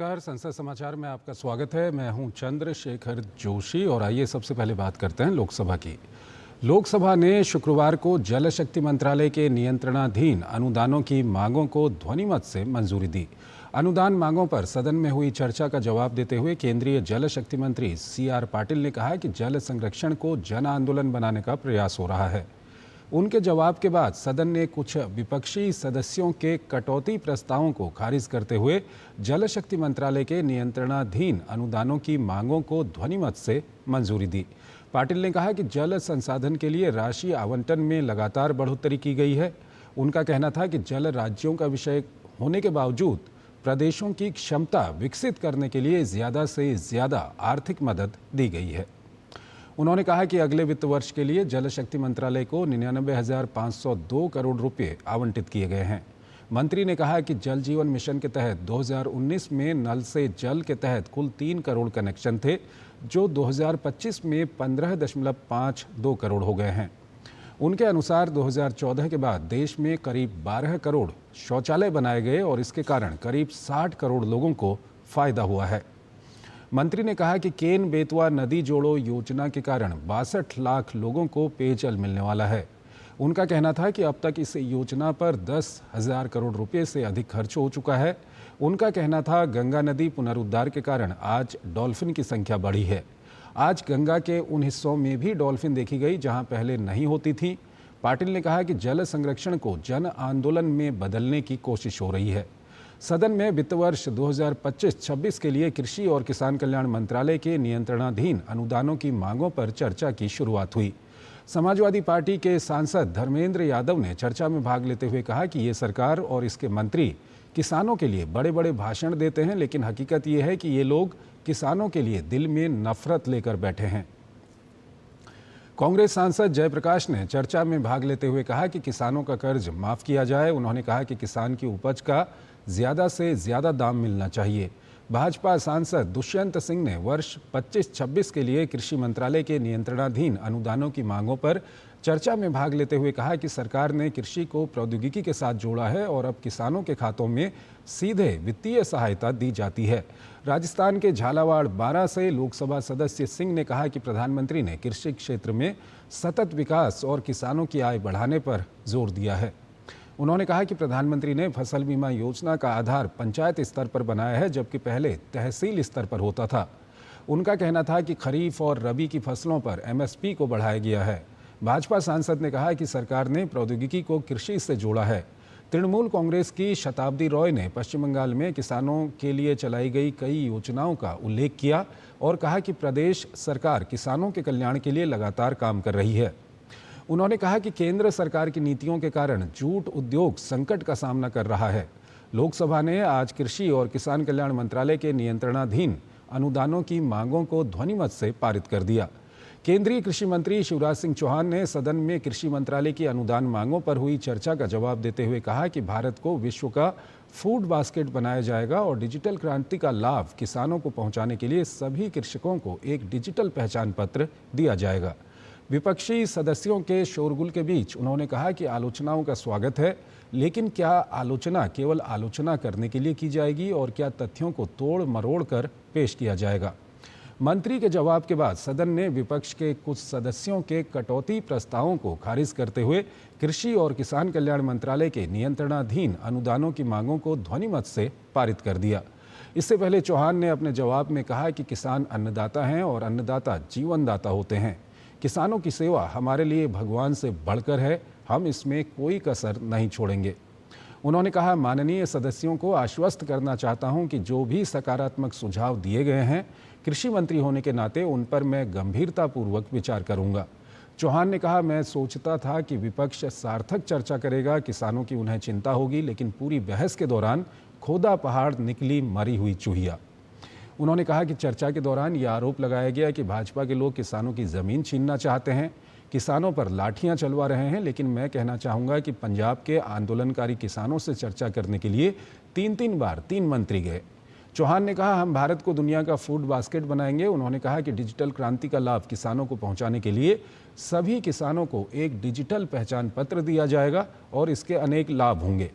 नमस्कार, संसद समाचार में आपका स्वागत है। मैं हूं चंद्रशेखर जोशी और आइए सबसे पहले बात करते हैं लोकसभा की। लोकसभा ने शुक्रवार को जल शक्ति मंत्रालय के नियंत्रणाधीन अनुदानों की मांगों को ध्वनिमत से मंजूरी दी। अनुदान मांगों पर सदन में हुई चर्चा का जवाब देते हुए केंद्रीय जल शक्ति मंत्री CR पाटिल ने कहा कि जल संरक्षण को जन आंदोलन बनाने का प्रयास हो रहा है। उनके जवाब के बाद सदन ने कुछ विपक्षी सदस्यों के कटौती प्रस्तावों को खारिज करते हुए जल शक्ति मंत्रालय के नियंत्रणाधीन अनुदानों की मांगों को ध्वनिमत से मंजूरी दी। पाटिल ने कहा कि जल संसाधन के लिए राशि आवंटन में लगातार बढ़ोतरी की गई है। उनका कहना था कि जल राज्यों का विषय होने के बावजूद प्रदेशों की क्षमता विकसित करने के लिए ज़्यादा से ज़्यादा आर्थिक मदद दी गई है। उन्होंने कहा कि अगले वित्त वर्ष के लिए जल शक्ति मंत्रालय को 99,502 करोड़ रुपए आवंटित किए गए हैं। मंत्री ने कहा कि जल जीवन मिशन के तहत 2019 में नल से जल के तहत कुल 3 करोड़ कनेक्शन थे, जो 2025 में 15.52 करोड़ हो गए हैं। उनके अनुसार 2014 के बाद देश में करीब 12 करोड़ शौचालय बनाए गए और इसके कारण करीब 60 करोड़ लोगों को फायदा हुआ है। मंत्री ने कहा कि केन बेतवा नदी जोड़ो योजना के कारण 62 लाख लोगों को पेयजल मिलने वाला है। उनका कहना था कि अब तक इस योजना पर 10,000 करोड़ रुपए से अधिक खर्च हो चुका है। उनका कहना था गंगा नदी पुनरुद्धार के कारण आज डॉल्फिन की संख्या बढ़ी है। आज गंगा के उन हिस्सों में भी डॉल्फिन देखी गई जहां पहले नहीं होती थी। पाटिल ने कहा कि जल संरक्षण को जन आंदोलन में बदलने की कोशिश हो रही है। सदन में वित्त वर्ष 2025-26 के लिए कृषि और किसान कल्याण मंत्रालय के नियंत्रणाधीन अनुदानों की मांगों पर चर्चा की शुरुआत हुई। समाजवादी पार्टी के सांसद धर्मेंद्र यादव ने चर्चा में भाग लेते हुए कहा कि ये सरकार और इसके मंत्री किसानों के लिए बड़े बड़े भाषण देते हैं, लेकिन हकीकत ये है कि ये लोग किसानों के लिए दिल में नफरत लेकर बैठे हैं। कांग्रेस सांसद जयप्रकाश ने चर्चा में भाग लेते हुए कहा कि किसानों का कर्ज माफ किया जाए। उन्होंने कहा कि किसान की उपज का ज़्यादा से ज़्यादा दाम मिलना चाहिए। भाजपा सांसद दुष्यंत सिंह ने वर्ष 25-26 के लिए कृषि मंत्रालय के नियंत्रणाधीन अनुदानों की मांगों पर चर्चा में भाग लेते हुए कहा कि सरकार ने कृषि को प्रौद्योगिकी के साथ जोड़ा है और अब किसानों के खातों में सीधे वित्तीय सहायता दी जाती है। राजस्थान के झालावाड़ 12 से लोकसभा सदस्य सिंह ने कहा कि प्रधानमंत्री ने कृषि क्षेत्र में सतत विकास और किसानों की आय बढ़ाने पर जोर दिया है। उन्होंने कहा कि प्रधानमंत्री ने फसल बीमा योजना का आधार पंचायत स्तर पर बनाया है, जबकि पहले तहसील स्तर पर होता था। उनका कहना था कि खरीफ और रबी की फसलों पर MSP को बढ़ाया गया है। भाजपा सांसद ने कहा कि सरकार ने प्रौद्योगिकी को कृषि से जोड़ा है। तृणमूल कांग्रेस की शताब्दी रॉय ने पश्चिम बंगाल में किसानों के लिए चलाई गई कई योजनाओं का उल्लेख किया और कहा कि प्रदेश सरकार किसानों के कल्याण के लिए लगातार काम कर रही है। उन्होंने कहा कि केंद्र सरकार की नीतियों के कारण जूट उद्योग संकट का सामना कर रहा है। लोकसभा ने आज कृषि और किसान कल्याण मंत्रालय के नियंत्रणाधीन अनुदानों की मांगों को ध्वनिमत से पारित कर दिया। केंद्रीय कृषि मंत्री शिवराज सिंह चौहान ने सदन में कृषि मंत्रालय की अनुदान मांगों पर हुई चर्चा का जवाब देते हुए कहा कि भारत को विश्व का फूड बास्केट बनाया जाएगा और डिजिटल क्रांति का लाभ किसानों को पहुंचाने के लिए सभी कृषकों को एक डिजिटल पहचान पत्र दिया जाएगा। विपक्षी सदस्यों के शोरगुल के बीच उन्होंने कहा कि आलोचनाओं का स्वागत है, लेकिन क्या आलोचना केवल आलोचना करने के लिए की जाएगी और क्या तथ्यों को तोड़ मरोड़ कर पेश किया जाएगा। मंत्री के जवाब के बाद सदन ने विपक्ष के कुछ सदस्यों के कटौती प्रस्तावों को खारिज करते हुए कृषि और किसान कल्याण मंत्रालय के नियंत्रणाधीन अनुदानों की मांगों को ध्वनिमत से पारित कर दिया। इससे पहले चौहान ने अपने जवाब में कहा कि किसान अन्नदाता हैं और अन्नदाता जीवनदाता होते हैं। किसानों की सेवा हमारे लिए भगवान से बढ़कर है, हम इसमें कोई कसर नहीं छोड़ेंगे। उन्होंने कहा, माननीय सदस्यों को आश्वस्त करना चाहता हूं कि जो भी सकारात्मक सुझाव दिए गए हैं, कृषि मंत्री होने के नाते उन पर मैं गंभीरतापूर्वक विचार करूंगा। चौहान ने कहा, मैं सोचता था कि विपक्ष सार्थक चर्चा करेगा, किसानों की उन्हें चिंता होगी, लेकिन पूरी बहस के दौरान खोदा पहाड़ निकली मरी हुई चूहिया। उन्होंने कहा कि चर्चा के दौरान यह आरोप लगाया गया कि भाजपा के लोग किसानों की ज़मीन छीनना चाहते हैं, किसानों पर लाठियां चलवा रहे हैं। लेकिन मैं कहना चाहूँगा कि पंजाब के आंदोलनकारी किसानों से चर्चा करने के लिए 3-3 बार 3 मंत्री गए। चौहान ने कहा, हम भारत को दुनिया का फूड बास्केट बनाएंगे। उन्होंने कहा कि डिजिटल क्रांति का लाभ किसानों को पहुँचाने के लिए सभी किसानों को एक डिजिटल पहचान पत्र दिया जाएगा और इसके अनेक लाभ होंगे।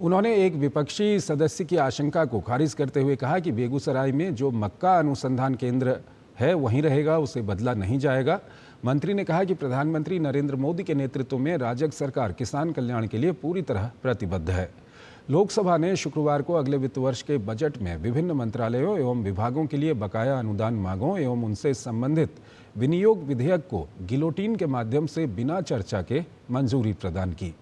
उन्होंने एक विपक्षी सदस्य की आशंका को खारिज करते हुए कहा कि बेगूसराय में जो मक्का अनुसंधान केंद्र है वहीं रहेगा, उसे बदला नहीं जाएगा। मंत्री ने कहा कि प्रधानमंत्री नरेंद्र मोदी के नेतृत्व में राजग सरकार किसान कल्याण के लिए पूरी तरह प्रतिबद्ध है। लोकसभा ने शुक्रवार को अगले वित्त वर्ष के बजट में विभिन्न मंत्रालयों एवं विभागों के लिए बकाया अनुदान मांगों एवं उनसे संबंधित विनियोग विधेयक को गिलोटीन के माध्यम से बिना चर्चा के मंजूरी प्रदान की।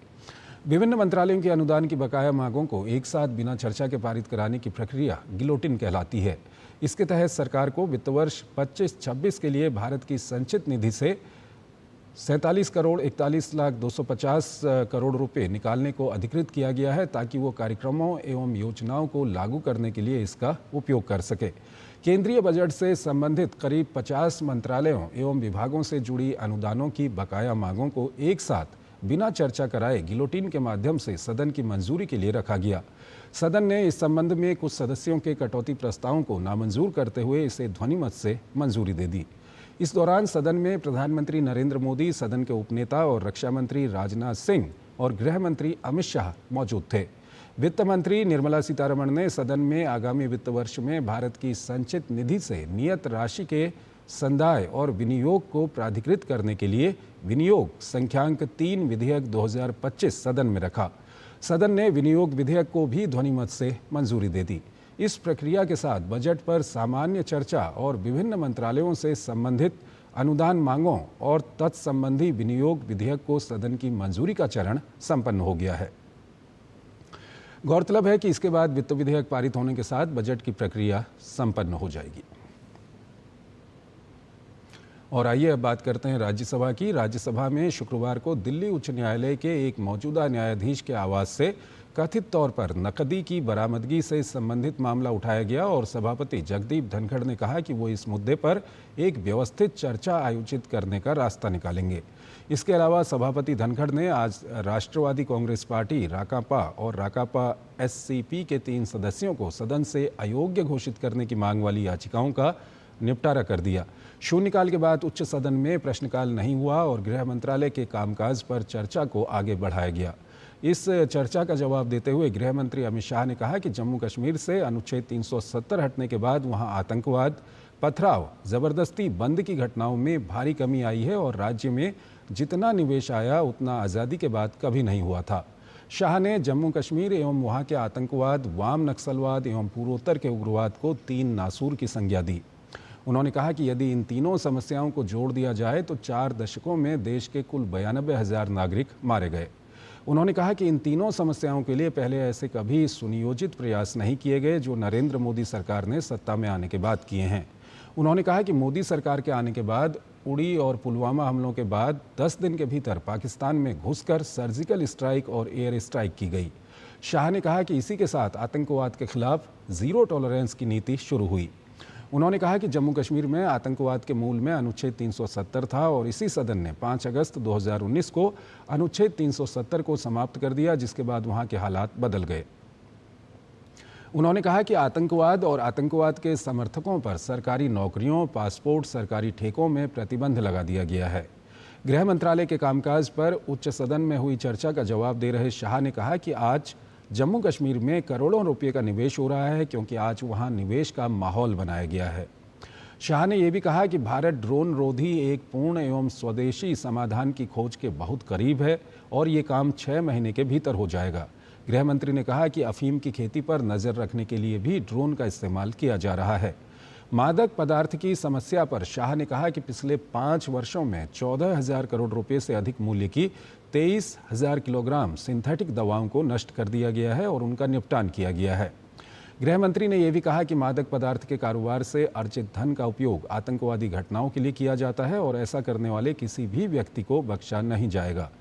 विभिन्न मंत्रालयों के अनुदान की बकाया मांगों को एक साथ बिना चर्चा के पारित कराने की प्रक्रिया गिलोटिन कहलाती है। इसके तहत सरकार को वित्त वर्ष 25-26 के लिए भारत की संचित निधि से 47,41,250 करोड़ रुपए निकालने को अधिकृत किया गया है, ताकि वो कार्यक्रमों एवं योजनाओं को लागू करने के लिए इसका उपयोग कर सके। केंद्रीय बजट से संबंधित करीब 50 मंत्रालयों एवं विभागों से जुड़ी अनुदानों की बकाया मांगों को एक साथ बिना चर्चा कराए गिलोटिन के माध्यम से सदन की मंजूरी के लिए रखा गया। सदन ने इस संबंध में कुछ सदस्यों के कटौती प्रस्तावों को नामंजूर करते हुए इसे ध्वनिमत से मंजूरी दे दी। इस दौरान सदन में प्रधानमंत्री नरेंद्र मोदी, सदन के उपनेता और रक्षा मंत्री राजनाथ सिंह और गृह मंत्री अमित शाह मौजूद थे। वित्त मंत्री निर्मला सीतारमण ने सदन में आगामी वित्त वर्ष में भारत की संचित निधि से नियत राशि के संदाय और विनियोग को प्राधिकृत करने के लिए विनियोग संख्यांक 3 विधेयक 2025 सदन में रखा। सदन ने विनियोग विधेयक को भी ध्वनिमत से मंजूरी दे दी। इस प्रक्रिया के साथ बजट पर सामान्य चर्चा और विभिन्न मंत्रालयों से संबंधित अनुदान मांगों और तत्संबंधी विनियोग विधेयक को सदन की मंजूरी का चरण संपन्न हो गया है। गौरतलब है कि इसके बाद वित्त विधेयक पारित होने के साथ बजट की प्रक्रिया संपन्न हो जाएगी। और आइए अब बात करते हैं राज्यसभा की। राज्यसभा में शुक्रवार को दिल्ली उच्च न्यायालय के एक मौजूदा न्यायाधीश के आवास से कथित तौर पर नकदी की बरामदगी से संबंधित मामला उठाया गया और सभापति जगदीप धनखड़ ने कहा कि वो इस मुद्दे पर एक व्यवस्थित चर्चा आयोजित करने का रास्ता निकालेंगे। इसके अलावा सभापति धनखड़ ने आज राष्ट्रवादी कांग्रेस पार्टी, राकांपा और राकांपा एससीपी के 3 सदस्यों को सदन से अयोग्य घोषित करने की मांग वाली याचिकाओं का निपटारा कर दिया। शून्यकाल के बाद उच्च सदन में प्रश्नकाल नहीं हुआ और गृह मंत्रालय के कामकाज पर चर्चा को आगे बढ़ाया गया। इस चर्चा का जवाब देते हुए गृह मंत्री अमित शाह ने कहा कि जम्मू कश्मीर से अनुच्छेद 370 हटने के बाद वहां आतंकवाद, पथराव, जबरदस्ती बंद की घटनाओं में भारी कमी आई है और राज्य में जितना निवेश आया उतना आज़ादी के बाद कभी नहीं हुआ था। शाह ने जम्मू कश्मीर एवं वहां के आतंकवाद, वाम नक्सलवाद एवं पूर्वोत्तर के उग्रवाद को 3 नासूर की संज्ञा दी। उन्होंने कहा कि यदि इन तीनों समस्याओं को जोड़ दिया जाए तो 4 दशकों में देश के कुल 92,000 नागरिक मारे गए। उन्होंने कहा कि इन तीनों समस्याओं के लिए पहले ऐसे कभी सुनियोजित प्रयास नहीं किए गए जो नरेंद्र मोदी सरकार ने सत्ता में आने के बाद किए हैं। उन्होंने कहा कि मोदी सरकार के आने के बाद उड़ी और पुलवामा हमलों के बाद 10 दिन के भीतर पाकिस्तान में घुसकर सर्जिकल स्ट्राइक और एयर स्ट्राइक की गई। शाह ने कहा कि इसी के साथ आतंकवाद के खिलाफ जीरो टॉलरेंस की नीति शुरू हुई। उन्होंने कहा कि जम्मू कश्मीर में आतंकवाद के मूल में अनुच्छेद 370 था और इसी सदन ने 5 अगस्त 2019 को अनुच्छेद 370 को समाप्त कर दिया, जिसके बाद वहां के हालात बदल गए। उन्होंने कहा कि आतंकवाद और आतंकवाद के समर्थकों पर सरकारी नौकरियों, पासपोर्ट, सरकारी ठेकों में प्रतिबंध लगा दिया गया है। गृह मंत्रालय के कामकाज पर उच्च सदन में हुई चर्चा का जवाब दे रहे शाह ने कहा कि आज जम्मू कश्मीर में करोड़ों रुपये का निवेश हो रहा है क्योंकि आज वहां निवेश का माहौल बनाया गया है। शाह ने यह भी कहा कि भारत ड्रोन रोधी एक पूर्ण एवं स्वदेशी समाधान की खोज के बहुत करीब है और ये काम 6 महीने के भीतर हो जाएगा। गृह मंत्री ने कहा कि अफीम की खेती पर नज़र रखने के लिए भी ड्रोन का इस्तेमाल किया जा रहा है। मादक पदार्थ की समस्या पर शाह ने कहा कि पिछले 5 वर्षों में 14,000 करोड़ रुपए से अधिक मूल्य की 23,000 किलोग्राम सिंथेटिक दवाओं को नष्ट कर दिया गया है और उनका निपटान किया गया है। गृह मंत्री ने यह भी कहा कि मादक पदार्थ के कारोबार से अर्जित धन का उपयोग आतंकवादी घटनाओं के लिए किया जाता है और ऐसा करने वाले किसी भी व्यक्ति को बख्शा नहीं जाएगा।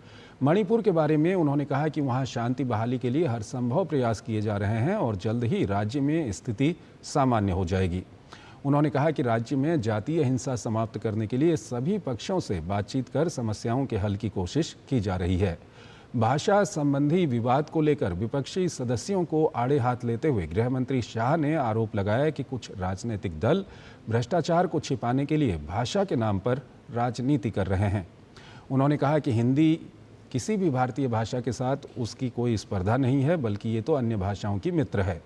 मणिपुर के बारे में उन्होंने कहा कि वहां शांति बहाली के लिए हर संभव प्रयास किए जा रहे हैं और जल्द ही राज्य में स्थिति सामान्य हो जाएगी। उन्होंने कहा कि राज्य में जातीय हिंसा समाप्त करने के लिए सभी पक्षों से बातचीत कर समस्याओं के हल की कोशिश की जा रही है। भाषा संबंधी विवाद को लेकर विपक्षी सदस्यों को आड़े हाथ लेते हुए गृह मंत्री शाह ने आरोप लगाया कि कुछ राजनीतिक दल भ्रष्टाचार को छिपाने के लिए भाषा के नाम पर राजनीति कर रहे हैं। उन्होंने कहा कि हिंदी किसी भी भारतीय भाषा के साथ उसकी कोई स्पर्धा नहीं है, बल्कि ये तो अन्य भाषाओं की मित्र है।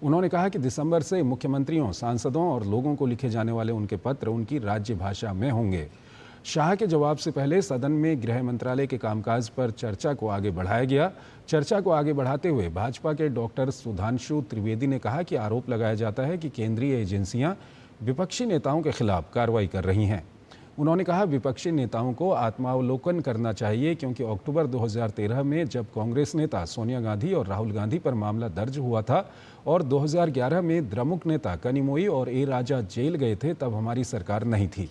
उन्होंने कहा कि दिसंबर से मुख्यमंत्रियों, सांसदों और लोगों को लिखे जाने वाले उनके पत्र उनकी राज्य भाषा में होंगे। शाह के जवाब से पहले सदन में गृह मंत्रालय के कामकाज पर चर्चा को आगे बढ़ाया गया। चर्चा को आगे बढ़ाते हुए भाजपा के डॉक्टर सुधांशु त्रिवेदी ने कहा कि आरोप लगाया जाता है कि केंद्रीय एजेंसियां विपक्षी नेताओं के खिलाफ कार्रवाई कर रही हैं। उन्होंने कहा विपक्षी नेताओं को आत्मावलोकन करना चाहिए, क्योंकि अक्टूबर 2013 में जब कांग्रेस नेता सोनिया गांधी और राहुल गांधी पर मामला दर्ज हुआ था और 2011 में द्रमुक नेता कनिमोई और ए राजा जेल गए थे, तब हमारी सरकार नहीं थी।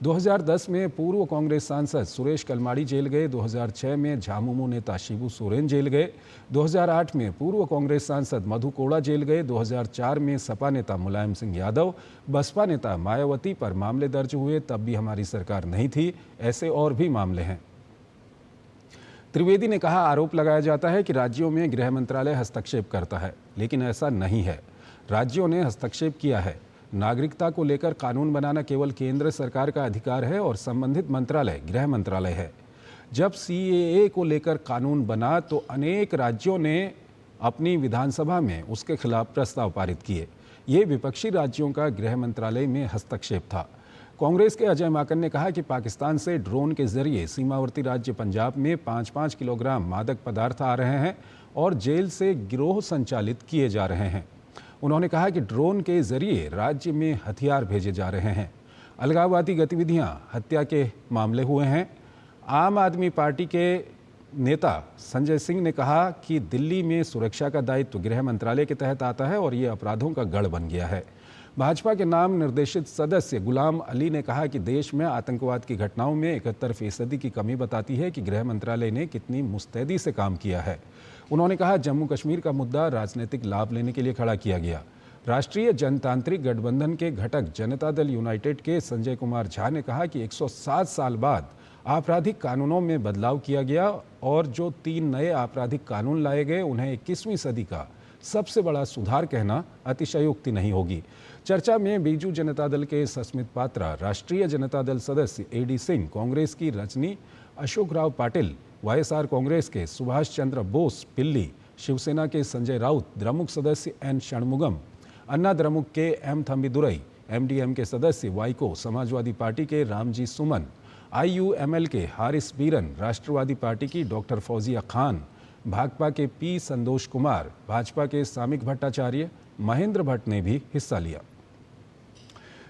2010 में पूर्व कांग्रेस सांसद सुरेश कलमाड़ी जेल गए। 2006 में झामुमो नेता शिबू सोरेन जेल गए। 2008 में पूर्व कांग्रेस सांसद मधु कोड़ा जेल गए। 2004 में सपा नेता मुलायम सिंह यादव, बसपा नेता मायावती पर मामले दर्ज हुए, तब भी हमारी सरकार नहीं थी। ऐसे और भी मामले हैं। त्रिवेदी ने कहा आरोप लगाया जाता है कि राज्यों में गृह मंत्रालय हस्तक्षेप करता है, लेकिन ऐसा नहीं है। राज्यों ने हस्तक्षेप किया है। नागरिकता को लेकर कानून बनाना केवल केंद्र सरकार का अधिकार है और संबंधित मंत्रालय गृह मंत्रालय है। जब सीएए को लेकर कानून बना तो अनेक राज्यों ने अपनी विधानसभा में उसके खिलाफ प्रस्ताव पारित किए। ये विपक्षी राज्यों का गृह मंत्रालय में हस्तक्षेप था। कांग्रेस के अजय माकन ने कहा कि पाकिस्तान से ड्रोन के जरिए सीमावर्ती राज्य पंजाब में 5-5 किलोग्राम मादक पदार्थ आ रहे हैं और जेल से गिरोह संचालित किए जा रहे हैं। उन्होंने कहा कि ड्रोन के जरिए राज्य में हथियार भेजे जा रहे हैं। अलगाववादी गतिविधियां, हत्या के मामले हुए हैं। आम आदमी पार्टी के नेता संजय सिंह ने कहा कि दिल्ली में सुरक्षा का दायित्व गृह मंत्रालय के तहत आता है और ये अपराधों का गढ़ बन गया है। भाजपा के नाम निर्देशित सदस्य गुलाम अली ने कहा कि देश में आतंकवाद की घटनाओं में 71% की कमी बताती है कि गृह मंत्रालय ने कितनी मुस्तैदी से काम किया है। उन्होंने कहा जम्मू कश्मीर का मुद्दा राजनीतिक लाभ लेने के लिए खड़ा किया गया। राष्ट्रीय जनतांत्रिक गठबंधन के घटक जनता दल यूनाइटेड के संजय कुमार झा ने कहा कि 107 साल बाद आपराधिक कानूनों में बदलाव किया गया और जो 3 नए आपराधिक कानून लाए गए उन्हें 21वीं सदी का सबसे बड़ा सुधार कहना अतिशयोक्ति नहीं होगी। चर्चा में बीजू जनता दल के सस्मित पात्रा, राष्ट्रीय जनता दल सदस्य एडी सिंह, कांग्रेस की रजनी अशोक राव पाटिल, वाईएसआर कांग्रेस के सुभाष चंद्र बोस पिल्ली, शिवसेना के संजय राउत, द्रमुक सदस्य एन षणमुगम, अन्ना द्रमुक के एम थम्बीदुरई, एमडीएम के सदस्य वाइको, समाजवादी पार्टी के रामजी सुमन, आईयूएमएल के हारिस बीरन, राष्ट्रवादी पार्टी की डॉक्टर फौजिया खान, भाकपा के पी संतोष कुमार, भाजपा के सामिक भट्टाचार्य, महेंद्र भट्ट ने भी हिस्सा लिया।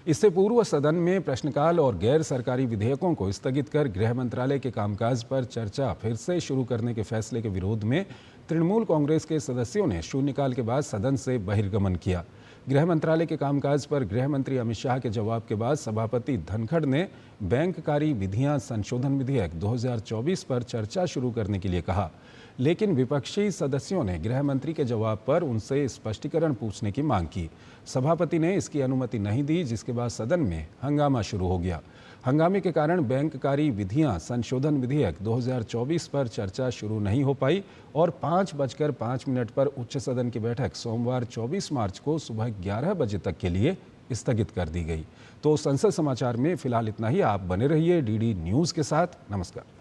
इससे पूर्व सदन में प्रश्नकाल और गैर सरकारी विधेयकों को स्थगित कर गृह मंत्रालय के कामकाज पर चर्चा फिर से शुरू करने के फैसले के विरोध में तृणमूल कांग्रेस के सदस्यों ने शून्यकाल के बाद सदन से बहिर्गमन किया। गृह मंत्रालय के कामकाज पर गृह मंत्री अमित शाह के जवाब के बाद सभापति धनखड़ ने बैंककारी विधियां संशोधन विधेयक 2024 पर चर्चा शुरू करने के लिए कहा, लेकिन विपक्षी सदस्यों ने गृह मंत्री के जवाब पर उनसे स्पष्टीकरण पूछने की मांग की। सभापति ने इसकी अनुमति नहीं दी, जिसके बाद सदन में हंगामा शुरू हो गया। हंगामे के कारण बैंककारी विधियां संशोधन विधेयक 2024 पर चर्चा शुरू नहीं हो पाई और 5:05 पर उच्च सदन की बैठक सोमवार 24 मार्च को सुबह 11 बजे तक के लिए स्थगित कर दी गई। तो संसद समाचार में फिलहाल इतना ही। आप बने रहिए डीडी न्यूज़ के साथ। नमस्कार।